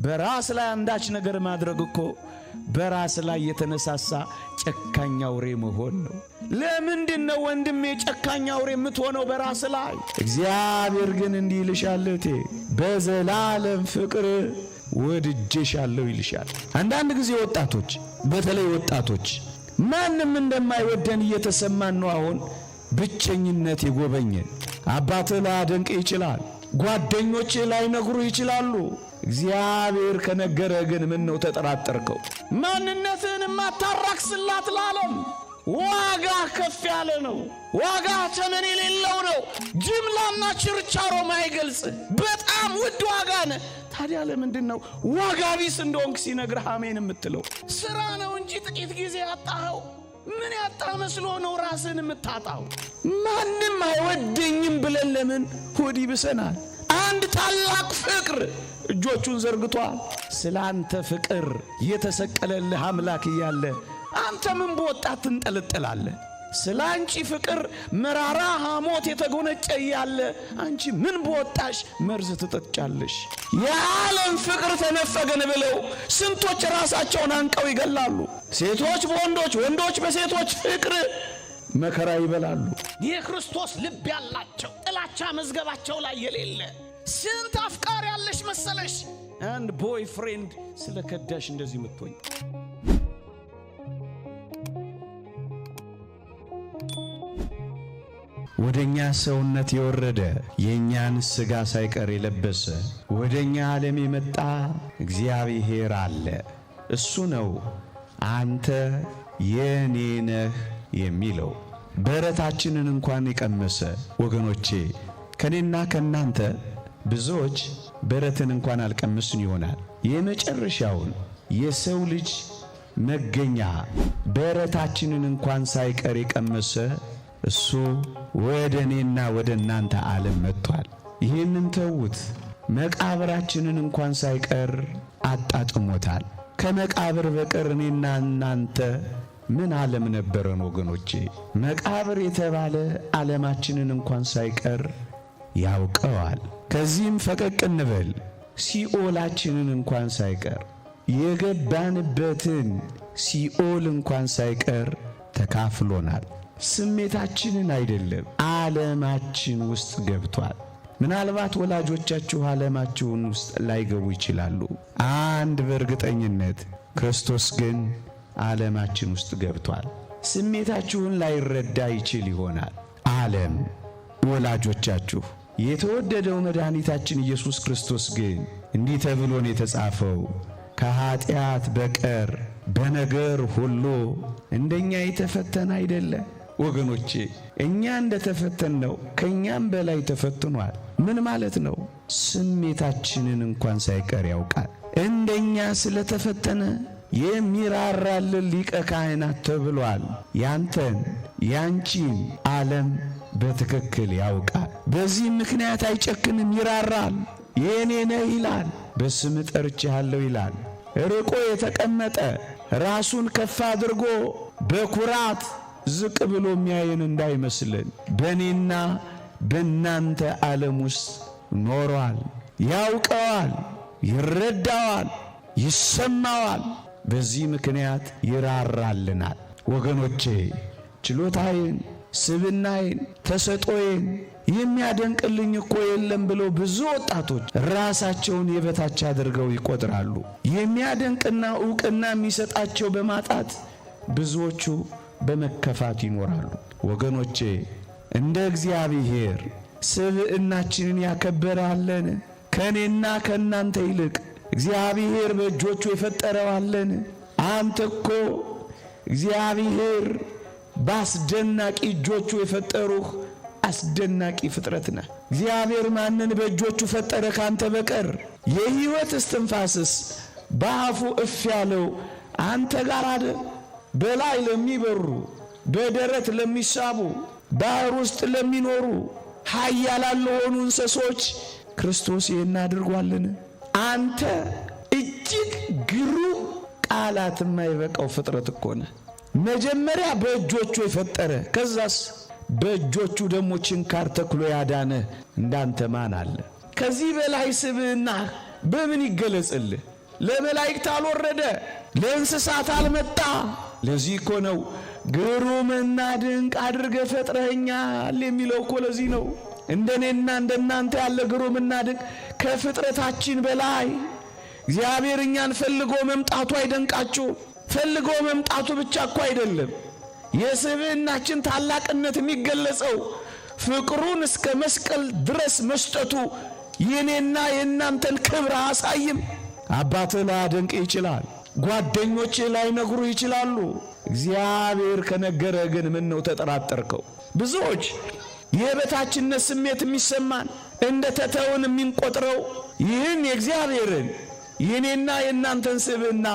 በራስ ላይ አንዳች ነገር ማድረግ እኮ በራስ ላይ የተነሳሳ ጨካኝ አውሬ መሆን ነው። ለምንድነው ወንድሜ ጨካኝ አውሬ የምትሆነው በራስ ላይ? እግዚአብሔር ግን እንዲህ ይልሻል እቴ በዘላለም ፍቅር ወድጄሻለሁ ይልሻል። አንዳንድ ጊዜ ወጣቶች፣ በተለይ ወጣቶች ማንም እንደማይወደን እየተሰማን ነው። አሁን ብቸኝነት የጎበኘን አባትህ ላያደንቅ ይችላል፣ ጓደኞችህ ላይነግሩ ይችላሉ። እግዚአብሔር ከነገረ ግን ምን ነው ተጠራጠርከው? ማንነትህን ማታራክስላት ለዓለም ዋጋ ከፍ ያለ ነው። ዋጋ ተመን የሌለው ነው። ጅምላና ችርቻሮ ማይገልጽ በጣም ውድ ዋጋ ነው። ታዲያ ለምንድነው ዋጋ ቢስ እንደሆንክ ሲነግርህ አሜን የምትለው? ስራ ነው እንጂ ጥቂት ጊዜ ያጣኸው። ምን ያጣ መስሎ ነው ራስን የምታጣው? ማንም አይወደኝም ብለን ለምን ሆድ ይብሰናል? አንድ ታላቅ ፍቅር እጆቹን ዘርግቷል። ስላንተ ፍቅር የተሰቀለልህ አምላክ እያለ አንተ ምን በወጣት ትንጠለጠላለህ? ስላንቺ ፍቅር መራራ ሐሞት የተጎነጨ እያለ አንቺ ምን በወጣሽ መርዝ ትጠጫለሽ? የዓለም ፍቅር ተነፈገን ብለው ስንቶች ራሳቸውን አንቀው ይገላሉ። ሴቶች በወንዶች፣ ወንዶች በሴቶች ፍቅር መከራ ይበላሉ። የክርስቶስ ልብ ያላቸው ጥላቻ መዝገባቸው ላይ የሌለ ስንት አፍቃሪ ያለሽ መሰለሽ? አንድ ቦይፍሬንድ ስለከዳሽ እንደዚህ ምትሆኝ ወደኛ ሰውነት የወረደ የኛን ሥጋ ሳይቀር የለበሰ ወደኛ ዓለም የመጣ እግዚአብሔር አለ። እሱ ነው አንተ የኔ ነህ የሚለው። በረታችንን እንኳን የቀመሰ ወገኖቼ፣ ከኔና ከናንተ ብዙዎች በረትን እንኳን አልቀመስን ይሆናል። የመጨረሻውን የሰው ልጅ መገኛ በረታችንን እንኳን ሳይቀር የቀመሰ እሱ ወደ እኔና ወደ እናንተ ዓለም መጥቷል። ይህንን ተውት፣ መቃብራችንን እንኳን ሳይቀር አጣጥሞታል። ከመቃብር በቀር እኔና እናንተ ምን ዓለም ነበረን ወገኖቼ? መቃብር የተባለ ዓለማችንን እንኳን ሳይቀር ያውቀዋል። ከዚህም ፈቀቅ እንበል፣ ሲኦላችንን እንኳን ሳይቀር የገባንበትን ሲኦል እንኳን ሳይቀር ተካፍሎናል። ስሜታችንን አይደለም ዓለማችን ውስጥ ገብቷል። ምናልባት ወላጆቻችሁ ዓለማችሁን ውስጥ ላይገቡ ይችላሉ። አንድ በእርግጠኝነት ክርስቶስ ግን ዓለማችን ውስጥ ገብቷል። ስሜታችሁን ላይረዳ ይችል ይሆናል ዓለም፣ ወላጆቻችሁ። የተወደደው መድኃኒታችን ኢየሱስ ክርስቶስ ግን እንዲህ ተብሎ ነው የተጻፈው፣ ከኀጢአት በቀር በነገር ሁሉ እንደኛ የተፈተነ አይደለም። ወገኖቼ እኛ እንደተፈተነው ከኛም በላይ ተፈትኗል። ምን ማለት ነው? ስሜታችንን እንኳን ሳይቀር ያውቃል። እንደኛ ስለተፈተነ የሚራራልን ሊቀ ካህናት ተብሏል። ያንተን ያንቺን ዓለም በትክክል ያውቃል። በዚህ ምክንያት አይጨክንም፣ ይራራል። የኔ ነህ ይላል፣ በስም ጠርቼሃለሁ ይላል። ርቆ የተቀመጠ ራሱን ከፍ አድርጎ በኩራት ዝቅ ብሎ የሚያየን እንዳይመስልን በእኔና በእናንተ ዓለም ውስጥ ኖሯል። ያውቀዋል፣ ይረዳዋል፣ ይሰማዋል። በዚህ ምክንያት ይራራልናል። ወገኖቼ ችሎታዬን፣ ስብናዬን፣ ተሰጦዬን የሚያደንቅልኝ እኮ የለም ብለው ብዙ ወጣቶች ራሳቸውን የበታች አድርገው ይቆጥራሉ። የሚያደንቅና ዕውቅና የሚሰጣቸው በማጣት ብዙዎቹ በመከፋት ይኖራሉ። ወገኖቼ እንደ እግዚአብሔር ስብዕናችንን ያከበራለን? ከኔና ከናንተ ይልቅ እግዚአብሔር በእጆቹ የፈጠረዋለን? አንተ እኮ እግዚአብሔር በአስደናቂ እጆቹ የፈጠሩህ አስደናቂ ፍጥረት ነህ። እግዚአብሔር ማንን በእጆቹ ፈጠረ ካንተ በቀር? የሕይወት እስትንፋስስ በአፉ እፍ ያለው አንተ ጋር አይደል? በላይ ለሚበሩ በደረት ለሚሳቡ ባህር ውስጥ ለሚኖሩ ኃያላን ለሆኑ እንስሶች ክርስቶስ ይህን አድርጓልን? አንተ እጅግ ግሩም ቃላት የማይበቃው ፍጥረት እኮ ነህ። መጀመሪያ በእጆቹ የፈጠረ ከዛስ በእጆቹ ደግሞ ችንካር ተክሎ ያዳነ እንዳንተ ማን አለ? ከዚህ በላይ ስብዕና በምን ይገለጽልህ? ለመላእክት አልወረደ፣ ለእንስሳት አልመጣ። ለዚህ እኮ ነው ግሩምና ድንቅ አድርገህ ፈጥረኸኛል የሚለው እኮ ለዚህ ነው። እንደኔና እንደናንተ ያለ ግሩምና ድንቅ ከፍጥረታችን በላይ እግዚአብሔር እኛን ፈልጎ መምጣቱ አይደንቃችሁ? ፈልጎ መምጣቱ ብቻ እኮ አይደለም። የስብዕናችን ታላቅነት የሚገለጸው ፍቅሩን እስከ መስቀል ድረስ መስጠቱ የኔና የእናንተን ክብር አያሳይም? አባትህ ላያደንቅ ይችላል፣ ጓደኞቼ ላይነግሩ ይችላሉ። እግዚአብሔር ከነገረ ግን ምን ነው ተጠራጠርከው? ብዙዎች የበታችነት ስሜት የሚሰማን እንደ ተተውን የሚንቆጥረው ይህን የእግዚአብሔርን የኔና የእናንተን ስብዕና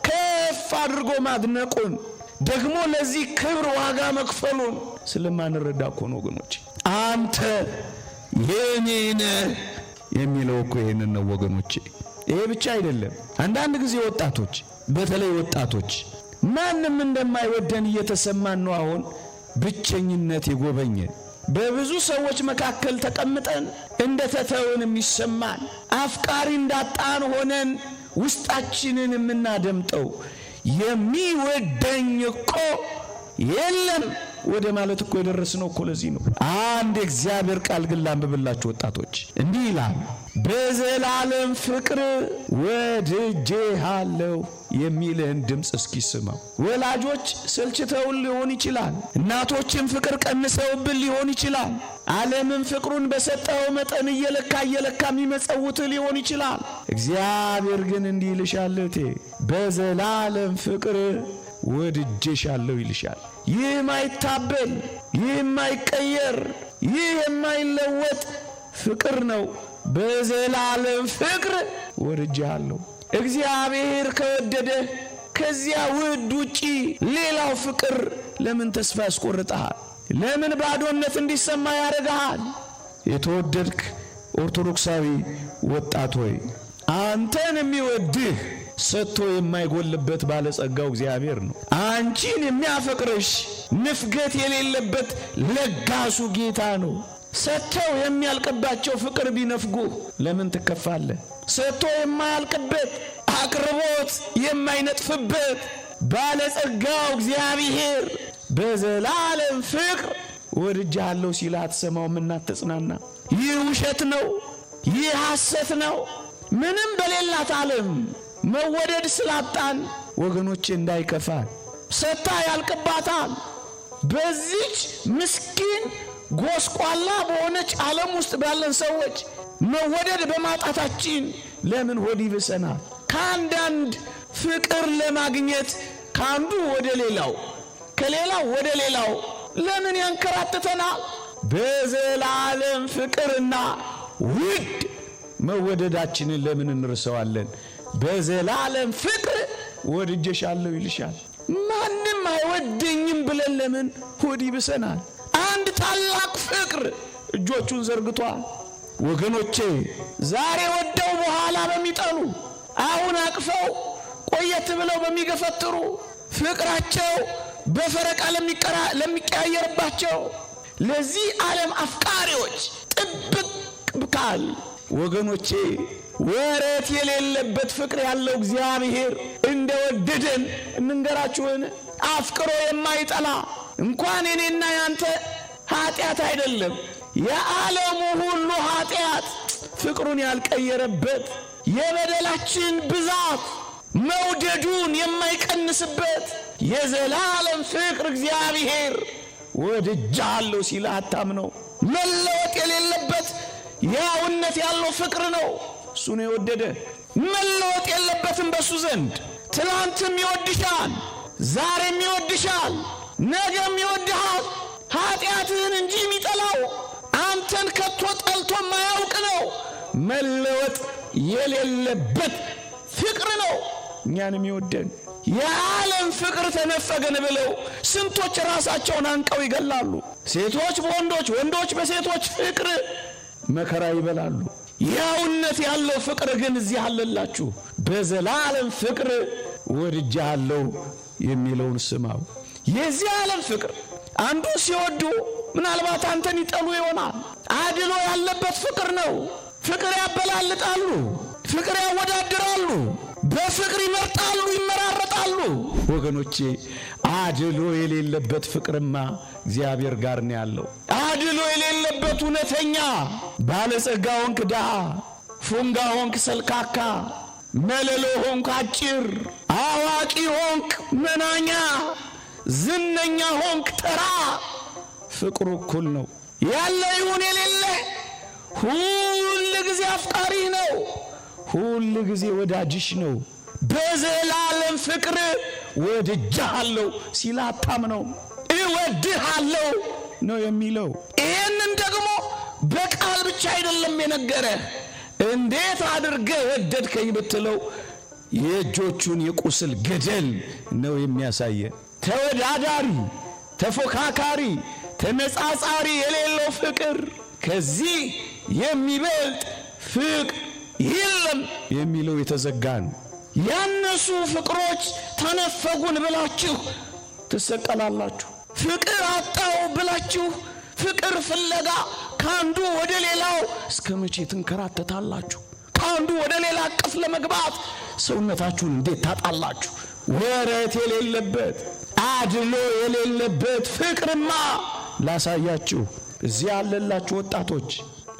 ከፍ አድርጎ ማድነቁን ደግሞ ለዚህ ክብር ዋጋ መክፈሉን ስለማንረዳ እኮ ነው ወገኖች። አንተ የኔ ነህ የሚለው እኮ ይሄንን ነው ወገኖቼ። ይሄ ብቻ አይደለም። አንዳንድ ጊዜ ወጣቶች፣ በተለይ ወጣቶች ማንም እንደማይወደን እየተሰማን ነው። አሁን ብቸኝነት የጎበኘን በብዙ ሰዎች መካከል ተቀምጠን እንደ ተተውን የሚሰማን አፍቃሪ እንዳጣን ሆነን ውስጣችንን የምናደምጠው የሚወደኝ እኮ የለም ወደ ማለት እኮ የደረስነው እኮ ለዚህ ነው። አንድ የእግዚአብሔር ቃል ግን ላንብብላችሁ ወጣቶች፣ እንዲህ ይላል፣ በዘላለም ፍቅር ወድጄሃለሁ የሚልህን ድምፅ እስኪ ስማው። ወላጆች ሰልችተውን ሊሆን ይችላል። እናቶችም ፍቅር ቀንሰውብን ሊሆን ይችላል። ዓለምም ፍቅሩን በሰጠው መጠን እየለካ የሚመጸውት ሊሆን ይችላል። እግዚአብሔር ግን እንዲህ ይልሻል እቴ፣ በዘላለም ፍቅር ወድጄሻለሁ ይልሻል። ይህ የማይታበል፣ ይህ የማይቀየር፣ ይህ የማይለወጥ ፍቅር ነው። በዘላለም ፍቅር ወድጄሃለሁ። እግዚአብሔር ከወደደ ከዚያ ውድ ውጪ ሌላው ፍቅር ለምን ተስፋ ያስቆርጣል? ለምን ባዶነት እንዲሰማ ያደርጋል? የተወደድክ ኦርቶዶክሳዊ ወጣት ሆይ አንተን የሚወድህ ሰጥቶ የማይጎልበት ባለጸጋው እግዚአብሔር ነው። አንቺን የሚያፈቅርሽ ንፍገት የሌለበት ለጋሱ ጌታ ነው። ሰጥተው የሚያልቅባቸው ፍቅር ቢነፍጉ ለምን ትከፋለህ? ሰጥቶ የማያልቅበት አቅርቦት የማይነጥፍበት ባለጸጋው እግዚአብሔር በዘላለም ፍቅር ወድጄሃለሁ ሲል አትሰማውም? እናትጽናና። ይህ ውሸት ነው፣ ይህ ሐሰት ነው። ምንም በሌላት ዓለም መወደድ ስላጣን ወገኖቼ እንዳይከፋን፣ ሰታ ያልቅባታል። በዚች ምስኪን ጎስቋላ በሆነች ዓለም ውስጥ ባለን ሰዎች መወደድ በማጣታችን ለምን ሆድ ይብሰናል? ከአንዳንድ ፍቅር ለማግኘት ከአንዱ ወደ ሌላው ከሌላው ወደ ሌላው ለምን ያንከራትተናል? በዘላለም ፍቅርና ውድ መወደዳችንን ለምን እንርሰዋለን? በዘላለም ፍቅር ወድጄሻለሁ ይልሻል። ማንም አይወደኝም ብለን ለምን ሆድ ይብሰናል? አንድ ታላቅ ፍቅር እጆቹን ዘርግቷል። ወገኖቼ ዛሬ ወደው በኋላ በሚጠሉ አሁን አቅፈው ቆየት ብለው በሚገፈትሩ ፍቅራቸው በፈረቃ ለሚቀያየርባቸው ለዚህ ዓለም አፍቃሪዎች ጥብቅ ብካል ወገኖቼ ወረት የሌለበት ፍቅር ያለው እግዚአብሔር እንደወደደን እንንገራችሁን። አፍቅሮ የማይጠላ እንኳን የኔና ያንተ ኃጢአት አይደለም የዓለሙ ሁሉ ኃጢአት ፍቅሩን ያልቀየረበት የበደላችን ብዛት መውደዱን የማይቀንስበት የዘላለም ፍቅር እግዚአብሔር ወድጄሃለሁ ሲል አታምነው። መለወጥ የሌለበት ያውነት ያለው ፍቅር ነው። እሱ ነው የወደደ። መለወጥ የለበትም በሱ ዘንድ። ትላንትም ይወድሻል፣ ዛሬም ይወድሻል፣ ነገም ይወድሃል። ኃጢአትህን እንጂ የሚጠላው አንተን ከቶ ጠልቶ ማያውቅ ነው። መለወጥ የሌለበት ፍቅር ነው እኛንም ይወደን። የዓለም ፍቅር ተነፈገን ብለው ስንቶች ራሳቸውን አንቀው ይገላሉ። ሴቶች በወንዶች፣ ወንዶች በሴቶች ፍቅር መከራ ይበላሉ። ያውነት ያለው ፍቅር ግን እዚህ አለላችሁ። በዘላለም ፍቅር ወድጄሃለሁ የሚለውን ስማው። የዚህ ዓለም ፍቅር አንዱ ሲወዱ ምናልባት አንተን ይጠሉ ይሆናል። አድሎ ያለበት ፍቅር ነው። ፍቅር ያበላልጣሉ። ፍቅር ያወዳድራሉ፣ በፍቅር ይመርጣሉ፣ ይመራረጣሉ። ወገኖቼ አድሎ የሌለበት ፍቅርማ እግዚአብሔር ጋር ነው ያለው። አድሎ የሌለበት እውነተኛ ባለጸጋ ሆንክ ድሃ፣ ፉንጋ ሆንክ ሰልካካ፣ መለሎ ሆንክ አጭር፣ አዋቂ ሆንክ መናኛ፣ ዝነኛ ሆንክ ተራ፣ ፍቅሩ እኩል ነው። ያለ ይሁን የሌለ ሁል ጊዜ አፍቃሪ ነው፣ ሁል ጊዜ ወዳጅሽ ነው። በዘላለም ፍቅር ወድጄሃለሁ ሲል አታምነው፣ እወድሃለሁ ነው የሚለው። ይህንን ደግሞ በቃል ብቻ አይደለም የነገረህ። እንዴት አድርገህ ወደድከኝ ብትለው የእጆቹን የቁስል ገደል ነው የሚያሳየ። ተወዳዳሪ፣ ተፎካካሪ፣ ተነጻጻሪ የሌለው ፍቅር፣ ከዚህ የሚበልጥ ፍቅር የለም የሚለው የተዘጋ ነው። ያነሱ ፍቅሮች ተነፈጉን ብላችሁ ትሰቀላላችሁ። ፍቅር አጣው ብላችሁ ፍቅር ፍለጋ ካንዱ ወደ ሌላው እስከ መቼ ትንከራተታላችሁ? ካንዱ ወደ ሌላ አቅፍ ለመግባት ሰውነታችሁን እንዴት ታጣላችሁ? ወረት የሌለበት አድሎ የሌለበት ፍቅርማ ላሳያችሁ። እዚህ ያለላችሁ ወጣቶች፣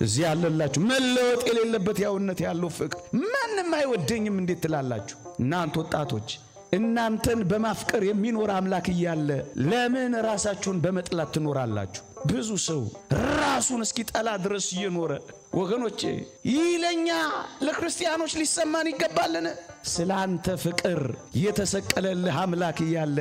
እዚህ ያለላችሁ መለወጥ የሌለበት ያውነት ያለው ፍቅር ማንም አይወደኝም እንዴት ትላላችሁ? እናንተ ወጣቶች እናንተን በማፍቀር የሚኖር አምላክ እያለ ለምን ራሳችሁን በመጥላት ትኖራላችሁ? ብዙ ሰው ራሱን እስኪጠላ ድረስ እየኖረ ወገኖቼ፣ ይህ ለኛ ለክርስቲያኖች ሊሰማን ይገባልን? ስለ አንተ ፍቅር የተሰቀለልህ አምላክ እያለ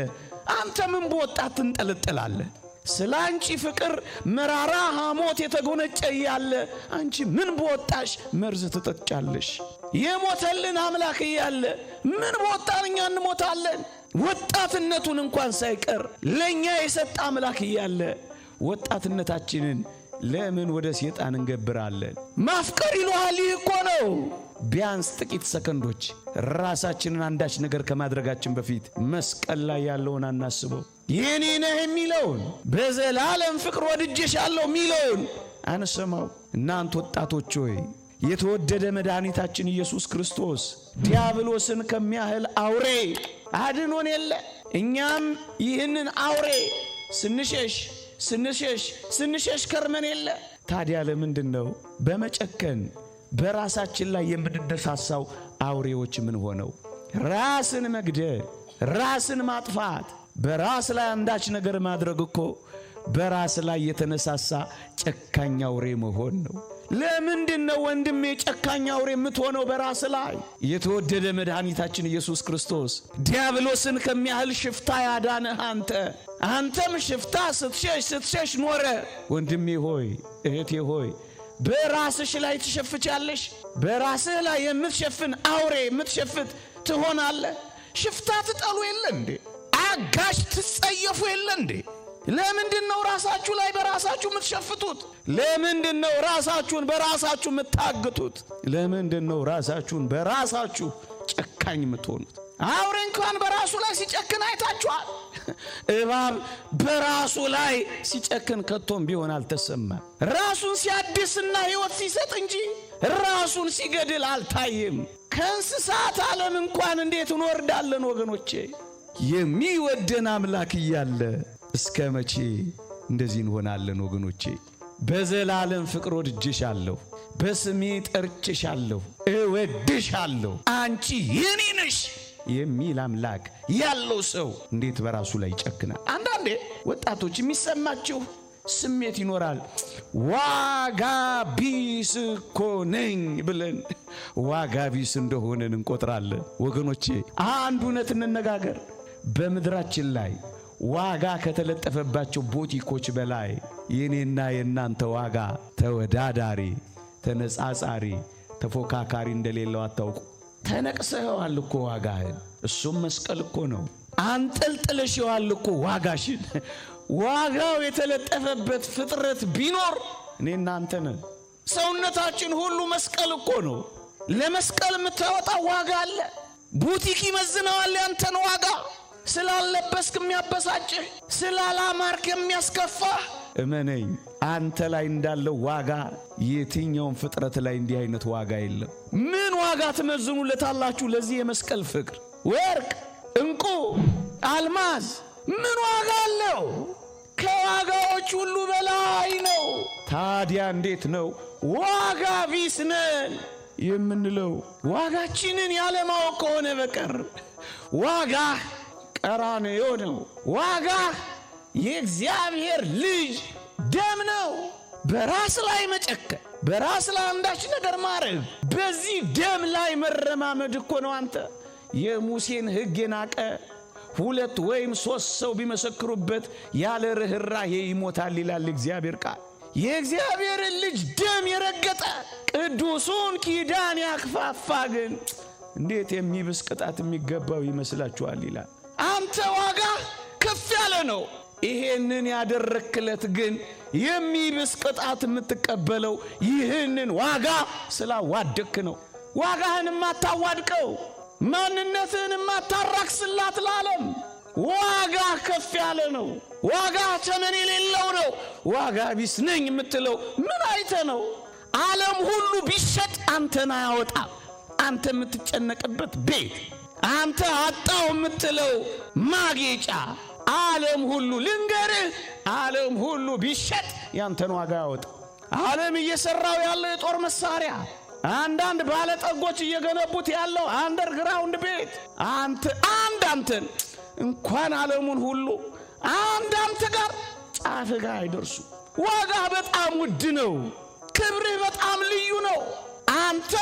አንተ ምን በወጣት ትንጠለጠላለህ? ስለ አንቺ ፍቅር መራራ ሐሞት የተጎነጨ እያለ አንቺ ምን በወጣሽ መርዝ ትጠጫለሽ? የሞተልን አምላክ እያለ ምን በወጣን እኛ እንሞታለን? ወጣትነቱን እንኳን ሳይቀር ለኛ የሰጠ አምላክ እያለ ወጣትነታችንን ለምን ወደ ሰይጣን እንገብራለን? ማፍቀር ይሏል። ይህ እኮ ነው። ቢያንስ ጥቂት ሰከንዶች ራሳችንን አንዳች ነገር ከማድረጋችን በፊት መስቀል ላይ ያለውን አናስበው። የኔ ነህ የሚለውን በዘላለም ፍቅር ወድጄሻለሁ የሚለውን አንሰማው። እናንተ ወጣቶች ሆይ የተወደደ መድኃኒታችን ኢየሱስ ክርስቶስ ዲያብሎስን ከሚያህል አውሬ አድኖን የለ? እኛም ይህንን አውሬ ስንሸሽ ከርመን የለ? ታዲያ ለምንድን ነው በመጨከን በራሳችን ላይ የምንነሳሳው አውሬዎች ምን ሆነው? ራስን መግደል፣ ራስን ማጥፋት፣ በራስ ላይ አንዳች ነገር ማድረግ እኮ በራስ ላይ የተነሳሳ ጨካኝ አውሬ መሆን ነው። ለምንድን ነው ወንድሜ ጨካኝ አውሬ የምትሆነው በራስ ላይ? የተወደደ መድኃኒታችን ኢየሱስ ክርስቶስ ዲያብሎስን ከሚያህል ሽፍታ ያዳነህ አንተም ሽፍታ ስትሸሽ ኖረ። ወንድሜ ሆይ እህቴ ሆይ በራስሽ ላይ ትሸፍቻለሽ። በራስህ ላይ የምትሸፍን አውሬ የምትሸፍት ትሆናለህ። ሽፍታ ትጠሉ የለ እንዴ? አጋሽ ትጸየፉ የለ እንዴ? ለምንድን ነው ራሳችሁ ላይ በራሳችሁ የምትሸፍቱት? ለምንድን ነው ራሳችሁን በራሳችሁ የምታግቱት? ለምንድን ነው ራሳችሁን በራሳችሁ ጨካኝ የምትሆኑት? አውሬ እንኳን በራሱ ላይ ሲጨክን አይታችኋል? እባብ በራሱ ላይ ሲጨክን ከቶም ቢሆን አልተሰማም። ራሱን ሲያድስና ሕይወት ሲሰጥ እንጂ ራሱን ሲገድል አልታየም። ከእንስሳት ዓለም እንኳን እንዴት እንወርዳለን ወገኖቼ? የሚወደን አምላክ እያለ እስከ መቼ እንደዚህ እንሆናለን ወገኖቼ? በዘላለም ፍቅር ወድጄሻለሁ፣ በስሜ ጠርቼሻለሁ፣ እወድሻለሁ፣ አንቺ የኔ ነሽ የሚል አምላክ ያለው ሰው እንዴት በራሱ ላይ ይጨክናል? አንዳንዴ ወጣቶች የሚሰማችሁ ስሜት ይኖራል። ዋጋ ቢስ እኮ ነኝ ብለን ዋጋ ቢስ እንደሆነን እንቆጥራለን። ወገኖቼ አንድ እውነት እንነጋገር። በምድራችን ላይ ዋጋ ከተለጠፈባቸው ቦቲኮች በላይ የኔና የናንተ ዋጋ ተወዳዳሪ፣ ተነጻጻሪ፣ ተፎካካሪ እንደሌለው አታውቁ? ተነቅሰዋል እኮ ዋጋህን። እሱም መስቀል እኮ ነው። አንጠልጥለሽዋል እኮ ዋጋሽን። ዋጋው የተለጠፈበት ፍጥረት ቢኖር እኔ እናንተ ነን። ሰውነታችን ሁሉ መስቀል እኮ ነው። ለመስቀል የምታወጣው ዋጋ አለ። ቡቲክ ይመዝነዋል ያንተን ዋጋ። ስላለበስክ የሚያበሳጭህ፣ ስላላማርክ የሚያስከፋህ፣ እመነኝ አንተ ላይ እንዳለው ዋጋ የትኛውም ፍጥረት ላይ እንዲህ አይነት ዋጋ የለም። ምን ዋጋ ትመዝኑለታላችሁ ለዚህ የመስቀል ፍቅር? ወርቅ፣ ዕንቁ፣ አልማዝ ምን ዋጋ አለው? ከዋጋዎች ሁሉ በላይ ነው። ታዲያ እንዴት ነው ዋጋ ቢስ ነን የምንለው? ዋጋችንን ያለማወቅ ከሆነ በቀር ዋጋ ቀራንዮ ነው። ዋጋ የእግዚአብሔር ልጅ ደም ነው። በራስ ላይ መጨከን፣ በራስ ላይ አንዳች ነገር ማረግ፣ በዚህ ደም ላይ መረማመድ እኮ ነው። አንተ የሙሴን ሕግ የናቀ 2 ወይም 3 ሰው ቢመሰክሩበት ያለ ርኅራኄ ይሞታል ይላል እግዚአብሔር ቃል። የእግዚአብሔርን ልጅ ደም የረገጠ ቅዱሱን ኪዳን ያክፋፋ ግን እንዴት የሚብስ ቅጣት የሚገባው ይመስላችኋል ይላል። አንተ ዋጋ ከፍ ያለ ነው። ይሄንን ያደረክለት ግን የሚብስ ቅጣት የምትቀበለው ይህንን ዋጋ ስላዋደክ ነው። ዋጋህን የማታዋድቀው፣ ማንነትህን የማታራክስላት ለዓለም ዋጋ ከፍ ያለ ነው። ዋጋ ተመን የሌለው ነው። ዋጋ ቢስ ነኝ የምትለው ምን አይተ ነው? ዓለም ሁሉ ቢሸጥ አንተን አያወጣም። አንተ የምትጨነቅበት ቤት፣ አንተ አጣው የምትለው ማጌጫ፣ ዓለም ሁሉ ልንገርህ፣ ዓለም ሁሉ ቢሸጥ ያንተን ዋጋ ያወጣ። ዓለም እየሰራው ያለው የጦር መሳሪያ፣ አንዳንድ ባለጠጎች እየገነቡት ያለው አንደርግራውንድ ቤት፣ አንተን እንኳን ዓለሙን ሁሉ አንተ ጋር ጫፍ ጋር አይደርሱ። ዋጋ በጣም ውድ ነው። ክብርህ በጣም ልዩ ነው። አንተ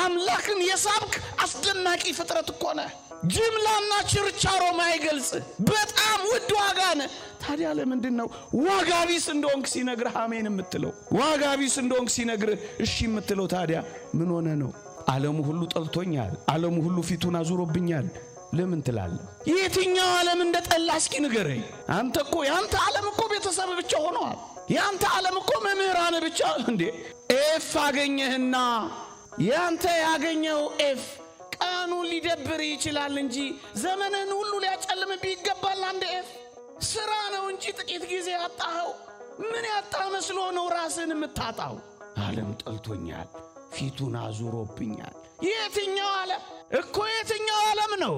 አምላክን የሳብክ አስደናቂ ፍጥረት እኮ ነህ። ጅምላና ችርቻሮ ማይገልጽ በጣም ውድ ዋጋ ነህ። ታዲያ ለምንድን ነው ዋጋ ቢስ እንደሆንክ ሲነግርህ አሜን የምትለው? ዋጋ ቢስ እንደሆንክ ሲነግርህ እሺ የምትለው? ታዲያ ምን ሆነ ነው? ዓለሙ ሁሉ ጠልቶኛል፣ ዓለሙ ሁሉ ፊቱን አዙሮብኛል ለምን ትላለህ? የትኛው ዓለም እንደጠላ እስኪ ንገረኝ። አንተ እኮ ያንተ ዓለም እኮ ቤተሰብ ብቻ ሆነዋል። ያንተ ዓለም እኮ መምህራን ብቻ። እንዴ ኤፍ አገኘህና ያንተ ያገኘው ኤፍ ቀኑ ሊደብር ይችላል እንጂ ዘመንን ሁሉ ሊያጨልምብህ ይገባል። አንድ ኤፍ ስራ ነው እንጂ ጥቂት ጊዜ ያጣኸው ምን ያጣ መስሎ ነው ራስን የምታጣው? ዓለም ጠልቶኛል፣ ፊቱን አዙሮብኛል። የትኛው ዓለም እኮ የትኛው ዓለም ነው?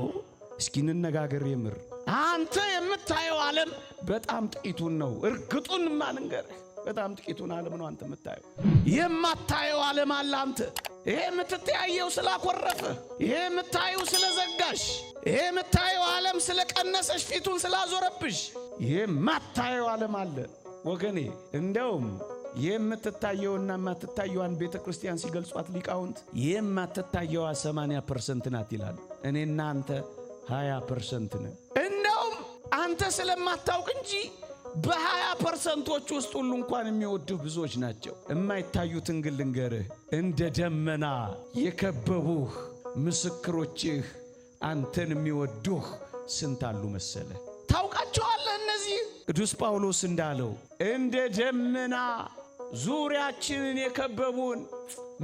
እስኪ እንነጋገር የምር። አንተ የምታየው ዓለም በጣም ጥቂቱን ነው። እርግጡን ማንንገርህ በጣም ጥቂቱን ዓለም ነው አንተ የምታየው። የማታየው ዓለም አለ አንተ። ይሄ የምትተያየው ስላኮረፈህ፣ ይሄ የምታየው ስለዘጋሽ፣ ይሄ የምታየው ዓለም ስለቀነሰሽ፣ ፊቱን ስላዞረብሽ የማታየው ዓለም አለ ወገኔ። እንደውም የምትታየውና የማትታየዋን ቤተ ክርስቲያን ሲገልጿት ሊቃውንት የማትታየዋ 80% ናት ይላሉ። እኔና አንተ 20% ነን። እንደውም አንተ ስለማታውቅ እንጂ በ20%ዎቹ ውስጥ ሁሉ እንኳን የሚወዱህ ብዙዎች ናቸው። የማይታዩትን ግን ልንገርህ፣ እንደ ደመና የከበቡህ ምስክሮችህ አንተን የሚወዱህ ስንት አሉ መሰለህ? ታውቃቸዋለህ? እነዚህ ቅዱስ ጳውሎስ እንዳለው እንደ ደመና ዙሪያችንን የከበቡን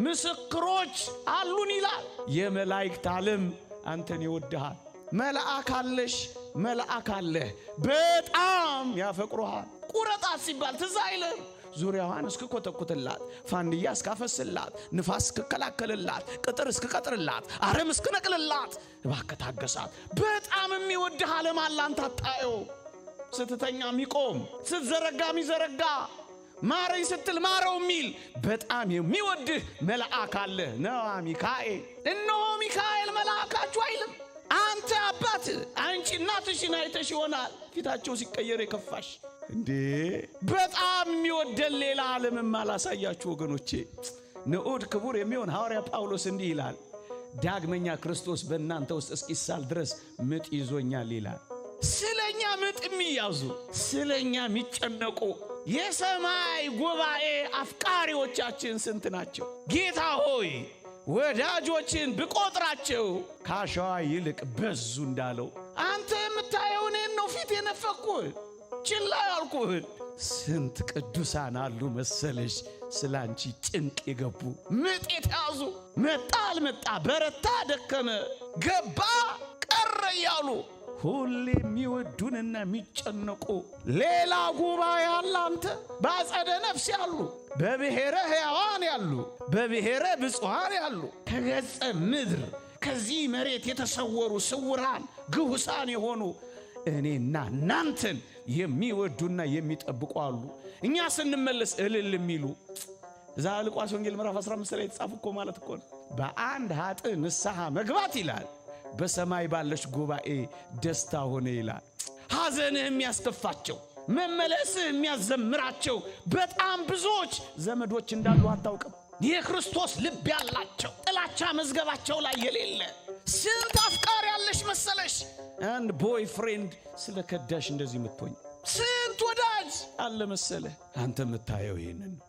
ምስክሮች አሉን ይላል። የመላእክት ዓለም አንተን ይወድሃል። መልአክ አለሽ፣ መልአክ አለህ፣ በጣም ያፈቅሩሃል። ቁረጣት ሲባል ትዝ አይልም? ዙሪያዋን እስክኮተኩትላት፣ ፋንድያ እስካፈስላት፣ ንፋስ እስክከላከልላት፣ ቅጥር እስክቀጥርላት፣ አረም እስክነቅልላት፣ እባክህ ታገሳት። በጣም የሚወድህ ዓለም አለ አንተ አታየው። ስትተኛ ሚቆም፣ ስትዘረጋ ሚዘረጋ፣ ማረኝ ስትል ማረው የሚል በጣም የሚወድህ መልአክ አለ። ነዋ ሚካኤል። እነሆ ሚካኤል መልአካችሁ አይልም? አንተ አባት አንቺ እናትሽን አይተሽ ይሆናል ፊታቸው ሲቀየር የከፋሽ። እንዴ በጣም የሚወደን ሌላ ዓለምም አላሳያችሁ ወገኖቼ። ንዑድ ክቡር የሚሆን ሐዋርያ ጳውሎስ እንዲህ ይላል፣ ዳግመኛ ክርስቶስ በእናንተ ውስጥ እስኪሳል ድረስ ምጥ ይዞኛል ይላል። ስለኛ ምጥ የሚያዙ፣ ስለኛ የሚጨነቁ የሰማይ ጉባኤ አፍቃሪዎቻችን ስንት ናቸው? ጌታ ሆይ ወዳጆችን ብቆጥራቸው ካሸዋ ይልቅ በዙ እንዳለው አንተ የምታየው እኔን ነው ፊት የነፈኩህ ችላ ያልኩህ። ስንት ቅዱሳን አሉ መሰለሽ ስላንቺ ጭንቅ የገቡ ምጥ የተያዙ። መጣ አልመጣ፣ በረታ ደከመ፣ ገባ ቀረ እያሉ ሁሌ የሚወዱንና የሚጨነቁ ሌላ ጉባኤ አለ። አንተ በአጸደ ነፍስ ያሉ፣ በብሔረ ሕያዋን ያሉ፣ በብሔረ ብፁዓን ያሉ፣ ከገጸ ምድር ከዚህ መሬት የተሰወሩ ስውራን ግሁሳን የሆኑ እኔና እናንተን የሚወዱና የሚጠብቁ አሉ። እኛ ስንመለስ እልል የሚሉ እዛ ሉቃስ ወንጌል ምዕራፍ 15 ላይ የተጻፈ እኮ ማለት እኮ ነው። በአንድ ኃጥእ ንስሐ መግባት ይላል በሰማይ ባለች ጉባኤ ደስታ ሆነ ይላል። ሐዘንህ የሚያስከፋቸው መመለስህ የሚያዘምራቸው በጣም ብዙዎች ዘመዶች እንዳሉ አታውቅም። የክርስቶስ ልብ ያላቸው ጥላቻ መዝገባቸው ላይ የሌለ ስንት አፍቃሪ ያለሽ መሰለሽ። አንድ ቦይ ፍሬንድ ስለከዳሽ እንደዚህ የምትሆኝ ስንት ወዳጅ አለ መሰለህ። አንተ የምታየው ይሄንን ነው።